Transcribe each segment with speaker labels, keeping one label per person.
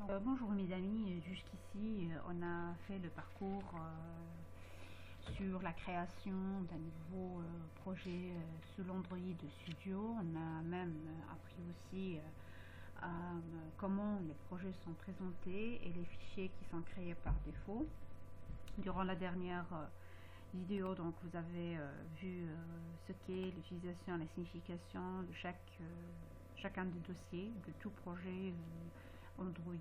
Speaker 1: Bonjour mes amis, jusqu'ici on a fait le parcours sur la création d'un nouveau projet sous l'Android Studio. On a même appris aussi comment les projets sont présentés et les fichiers qui sont créés par défaut. Durant la dernière vidéo, donc vous avez vu ce qu'est l'utilisation et la signification de chacun des dossiers de tout projet Android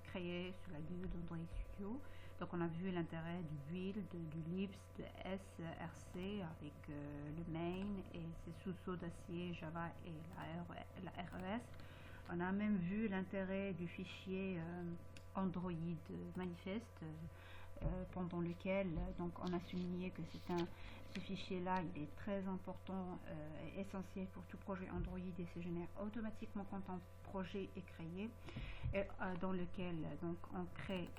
Speaker 1: créé sous la guise d'Android Studio. Donc on a vu l'intérêt du build, du libs, de src avec le main et ses sous-sauts d'acier Java et la RES. On a même vu l'intérêt du fichier Android manifeste pendant lequel donc on a souligné que ce fichier là il est très important et essentiel pour tout projet Android et se génère automatiquement quand un projet est créé et dans lequel donc on crée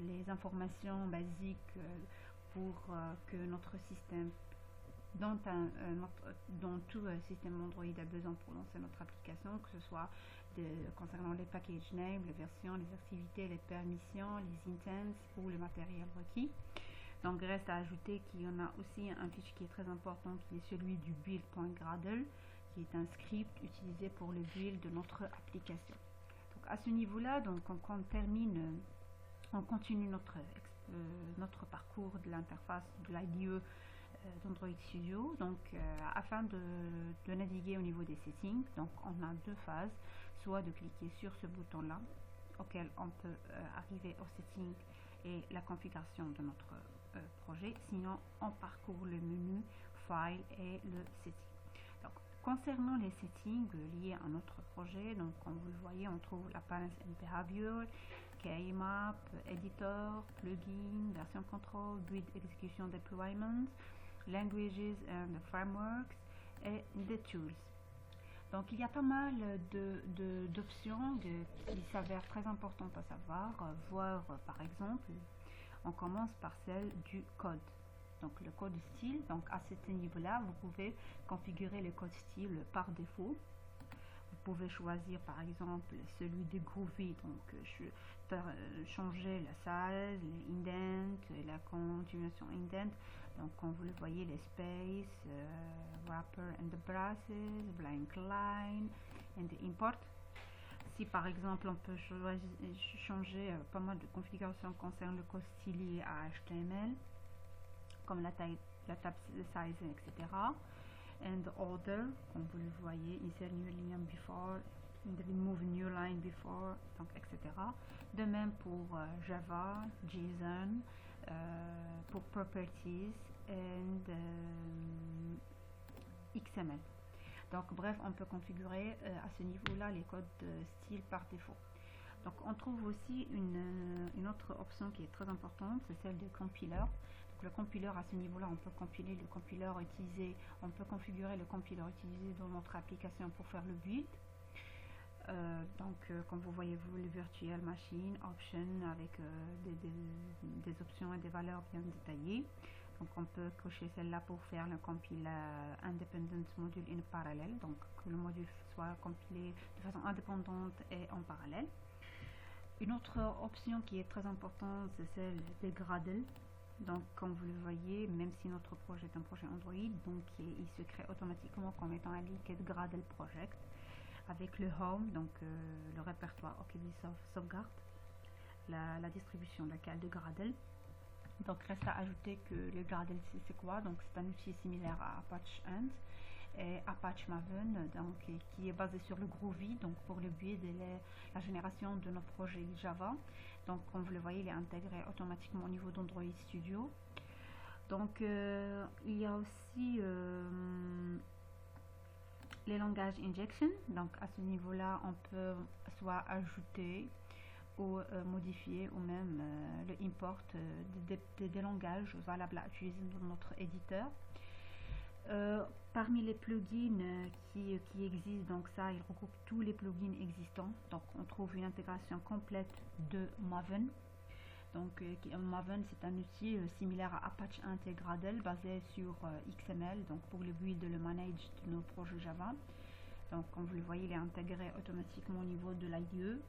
Speaker 1: les informations basiques pour que notre système dont tout système Android a besoin pour lancer notre application, que ce soit concernant les package names, les versions, les activités, les permissions, les intents ou le matériel requis. Donc reste à ajouter qu'il y en a aussi un fichier qui est très important, qui est celui du build.gradle, qui est un script utilisé pour le build de notre application. Donc à ce niveau-là, donc on continue notre parcours de l'interface de l'IDE d'Android Studio. Donc afin de naviguer au niveau des settings, donc on a deux phases, soit de cliquer sur ce bouton là auquel on peut arriver aux settings et la configuration de notre projet, sinon on parcourt le menu file et le setting. Donc concernant les settings liés à notre projet, donc comme vous le voyez, on trouve l'appearance and behavior, KMap, editor, plugin, version control, build execution deployment, languages and frameworks et the tools. Donc il y a pas mal d'options qui s'avèrent très importantes à savoir, voir par exemple, on commence par celle du code. Donc le code style, donc à ce niveau-là, vous pouvez configurer le code style par défaut. Vous pouvez choisir par exemple celui de Groovy, donc changer la size, les indents, la continuation indent. Donc comme vous le voyez, les space, wrapper and the brasses, blank line and the import. Si par exemple on peut changer pas mal de configurations concernant le code style lié à HTML, comme la taille, la tab size, etc. And order, comme vous le voyez, insert new line before, remove new line before, donc etc. De même pour Java, JSON, pour properties and XML. Donc bref, on peut configurer à ce niveau-là les codes style par défaut. Donc on trouve aussi une autre option qui est très importante, c'est celle du compiler. Donc le compiler, à ce niveau-là, on peut compiler le compiler utilisé, on peut configurer le compiler utilisé dans notre application pour faire le build. Comme vous voyez, le virtual machine option avec des options et des valeurs bien détaillées. Donc on peut cocher celle-là pour faire le compiler independent module in parallèle, donc que le module soit compilé de façon indépendante et en parallèle. Une autre option qui est très importante, c'est celle des Gradle. Donc comme vous le voyez, même si notre projet est un projet Android, donc il se crée automatiquement comme étant un linked Gradle project avec le home, donc le répertoire OKBsoft sauvegarde, la distribution locale de Gradle. Donc reste à ajouter que le Gradle c'est quoi? Donc c'est un outil similaire à Apache Ant et Apache Maven, donc qui est basé sur le Groovy, donc pour le build et la génération de nos projets Java. Donc comme vous le voyez, il est intégré automatiquement au niveau d'Android Studio. Donc il y a aussi les langages injection. Donc à ce niveau-là, on peut soit ajouter ou modifier ou même le import des langages valables à utiliser dans notre éditeur. Parmi les plugins qui existent, donc ça il regroupe tous les plugins existants. Donc on trouve une intégration complète de Maven. Donc Maven c'est un outil similaire à Apache Ant et Gradle basé sur XML, donc pour le build et le manage de nos projets Java. Donc comme vous le voyez, il est intégré automatiquement au niveau de l'IDE.